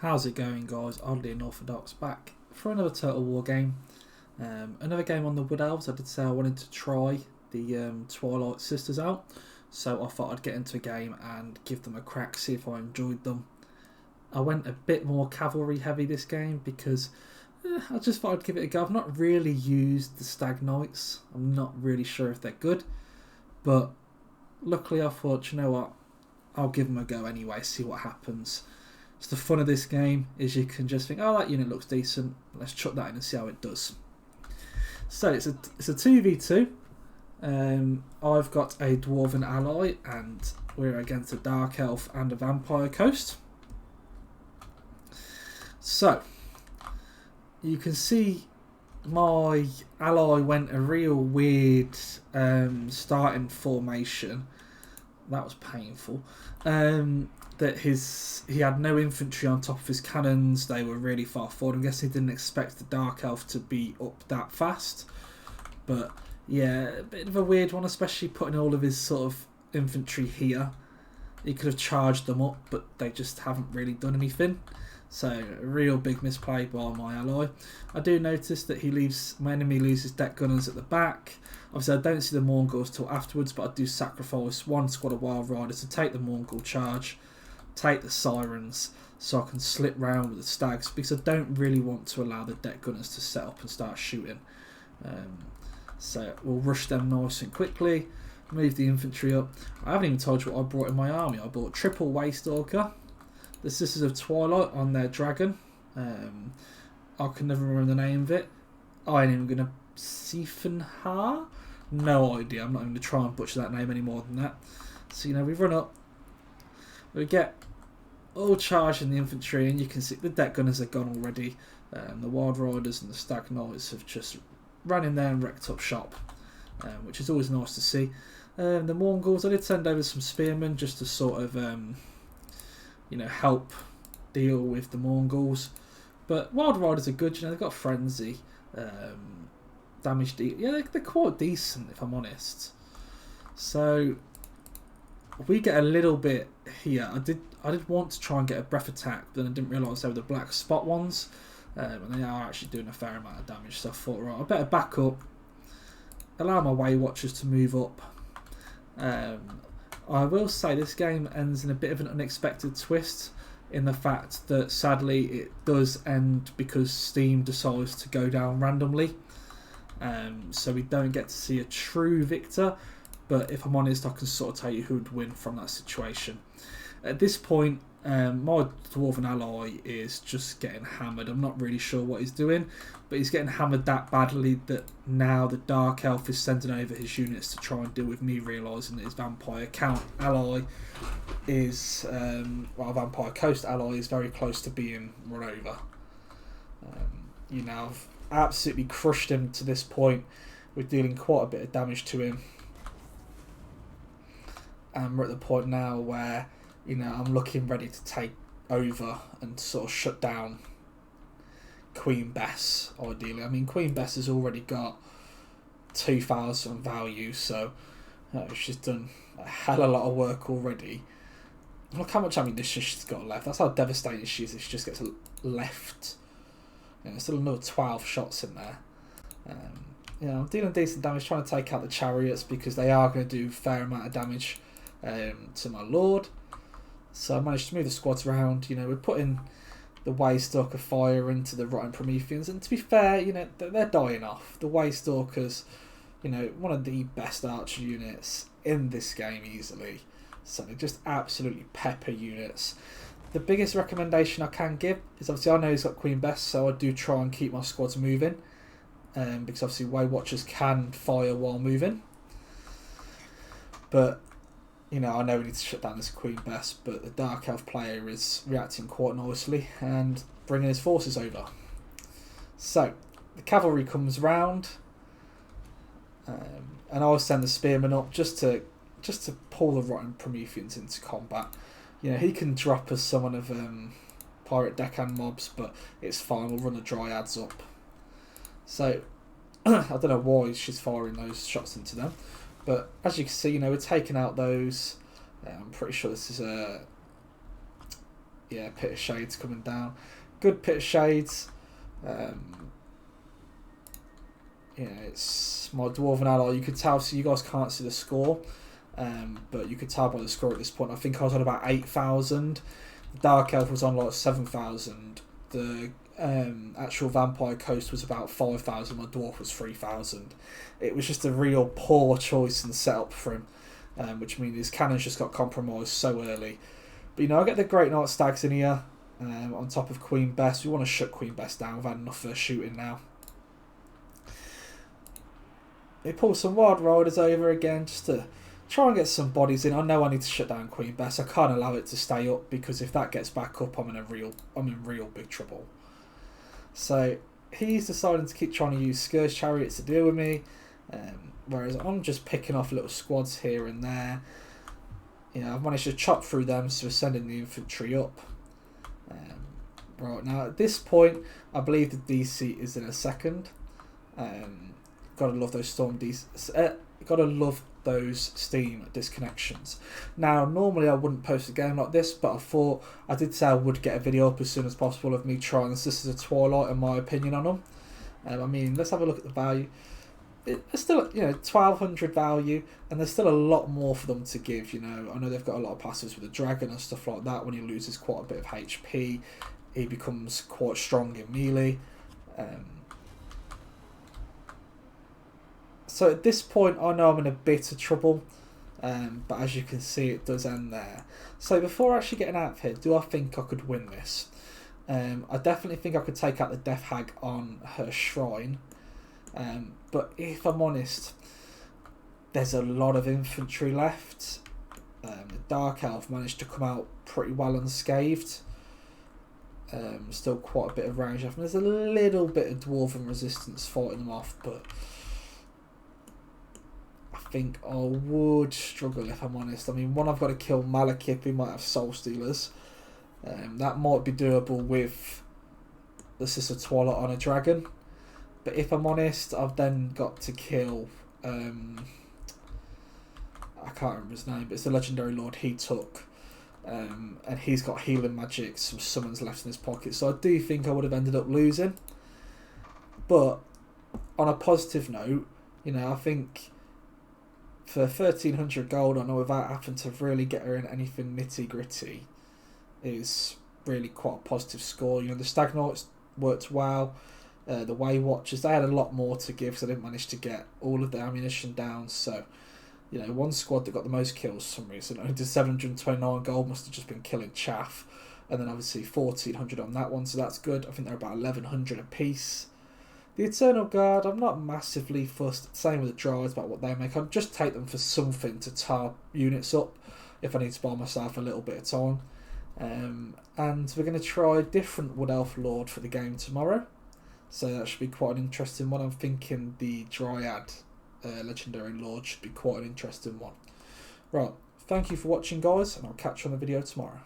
How's it going, guys? Oddly Unorthodox back for another Total War game. Another game on the Wood Elves. I did say I wanted to try the Twilight sisters out, so I thought I'd get into a game and give them a crack, see if I enjoyed them. I went a bit more cavalry heavy this game because I just thought I'd give it a go. I've not really used the Stag Knights. I'm not really sure if they're good, but luckily I thought, you know what, I'll give them a go anyway, see what happens. So the fun of this game is you can just think, oh, that unit looks decent, let's chuck that in and see how it does. So it's a 2v2. I've got a Dwarven ally and we're against a Dark Elf and a Vampire Coast. So you can see my ally went a real weird starting formation. That was painful. That he had no infantry on top of his cannons. They were really far forward. I'm guessing he didn't expect the Dark Elf to be up that fast. But yeah, a bit of a weird one, especially putting all of his sort of infantry here. He could have charged them up, but they just haven't really done anything. So a real big misplay by my ally. I do notice that my enemy leaves his deck gunners at the back. Obviously I don't see the Mongols till afterwards, but I do sacrifice one squad of Wild Riders to take the Mongol charge, take the Sirens, so I can slip round with the Stags, because I don't really want to allow the deck gunners to set up and start shooting. So we'll rush them nice and quickly, move the infantry up. I haven't even told you what I brought in my army. I brought triple Waystalker, the Sisters of Twilight on their dragon. I can never remember the name of it. I ain't even going to Siefenhaar? No idea. I'm not going to try and butcher that name any more than that. So, we run up. We get all charged in the infantry, and you can see the deck gunners are gone already. The Wild Riders and the Stag Knights have just ran in there and wrecked up shop, which is always nice to see. The Mongols, I did send over some spearmen just to sort of help deal with the Mongols. But Wild Riders are good, they've got frenzy, damage. They're quite decent, if I'm honest. So we get a little bit here. I did want to try and get a breath attack, but then I didn't realise they were the black spot ones, and they are actually doing a fair amount of damage. So I thought, right, I better back up, allow my Way Watchers to move up. I will say this game ends in a bit of an unexpected twist, in the fact that sadly it does end because Steam decides to go down randomly. So we don't get to see a true victor, but if I'm honest, I can sort of tell you who would win from that situation. At this point, my Dwarven ally is just getting hammered. I'm not really sure what he's doing, but he's getting hammered that badly that now the Dark Elf is sending over his units to try and deal with me, realising that his Vampire ally is, Vampire Coast ally is very close to being run over. I've absolutely crushed him to this point. We're dealing quite a bit of damage to him. And we're at the point now where, I'm looking ready to take over and sort of shut down Queen Bess, ideally. I mean, Queen Bess has already got 2,000 value, so she's done a hell of a lot of work already. Look how much ammunition she's got left. That's how devastating she is if she just gets left. There's still another 12 shots in there. I'm dealing decent damage, trying to take out the chariots because they are going to do a fair amount of damage to my lord. So I managed to move the squads around. We're putting the Waystalker fire into the Rotten Prometheans, and to be fair, they're dying off. The Waystalkers, one of the best archer units in this game easily. So they're just absolutely pepper units. The biggest recommendation I can give is, obviously I know he's got Queen Bess, so I do try and keep my squads moving, because obviously Way Watchers can fire while moving. But I know we need to shut down this Queen Bess, but the Dark Elf player is reacting quite nicely and bringing his forces over. So the cavalry comes round, and I'll send the spearmen up just to pull the Rotten Prometheans into combat. He can drop us someone of pirate deckhand mobs, but it's fine. We'll run the dryads up. So I don't know why she's firing those shots into them. But as you can see, we're taking out those. I'm pretty sure this is a Yeah, Pit of Shades coming down. Good Pit of Shades. Yeah, it's my Dwarven ally. You could tell, so you guys can't see the score, but you could tell by the score at this point. I think I was on about 8,000. The Dark Elf was on like 7,000. The actual Vampire Coast was about 5,000. My Dwarf was 3,000. It was just a real poor choice and setup for him, which means his cannons just got compromised so early. But I get the Great Knight Stags in here on top of Queen Bess. We want to shut Queen Bess down. We've had enough of shooting now. They pull some Wild Riders over again just to try and get some bodies in. I know I need to shut down Queen Bess. I can't allow it to stay up because if that gets back up, I'm in real big trouble. So he's deciding to keep trying to use Scourge Chariots to deal with me, whereas I'm just picking off little squads here and there. I've managed to chop through them, so we're sending the infantry up. Right now, at this point, I believe the DC is in a second. Gotta love those gotta love those Steam disconnections. Now, normally I wouldn't post a game like this, but I did say I would get a video up as soon as possible of me trying this. This is a Twilight, in my opinion, on them. Let's have a look at the value. It's still 1,200 value, and there's still a lot more for them to give. I know they've got a lot of passives with the dragon and stuff like that. When he loses quite a bit of HP, he becomes quite strong in melee. So at this point, I know I'm in a bit of trouble, but as you can see, it does end there. So before actually getting out of here, do I think I could win this? I definitely think I could take out the Death Hag on her shrine, but if I'm honest, there's a lot of infantry left. The Dark Elf managed to come out pretty well unscathed. Still quite a bit of range left. There's a little bit of Dwarven resistance fighting them off, but I think I would struggle if I'm honest. One, I've got to kill Malekith, who might have Soul Stealers. That might be doable with the Sister Twilight on a dragon. But if I'm honest, I've then got to kill... I can't remember his name, but it's the Legendary Lord he took. And he's got healing magic, some summons left in his pocket. So I do think I would have ended up losing. But on a positive note, I think for 1,300 gold, I know without having to really get her in anything nitty gritty, is really quite a positive score. The Stag Knights worked well. The Way Watchers, they had a lot more to give, so I didn't manage to get all of the ammunition down. So, one squad that got the most kills for some reason only did 729 gold, must have just been killing chaff. And then obviously 1,400 on that one, so that's good. I think they're about 1,100 apiece. The Eternal Guard, I'm not massively fussed. Same with the Druids about what they make. I'd just take them for something to tar units up if I need to buy myself a little bit of time. And we're going to try a different Wood Elf Lord for the game tomorrow. So that should be quite an interesting one. I'm thinking the Dryad Legendary Lord should be quite an interesting one. Right, thank you for watching, guys, and I'll catch you on the video tomorrow.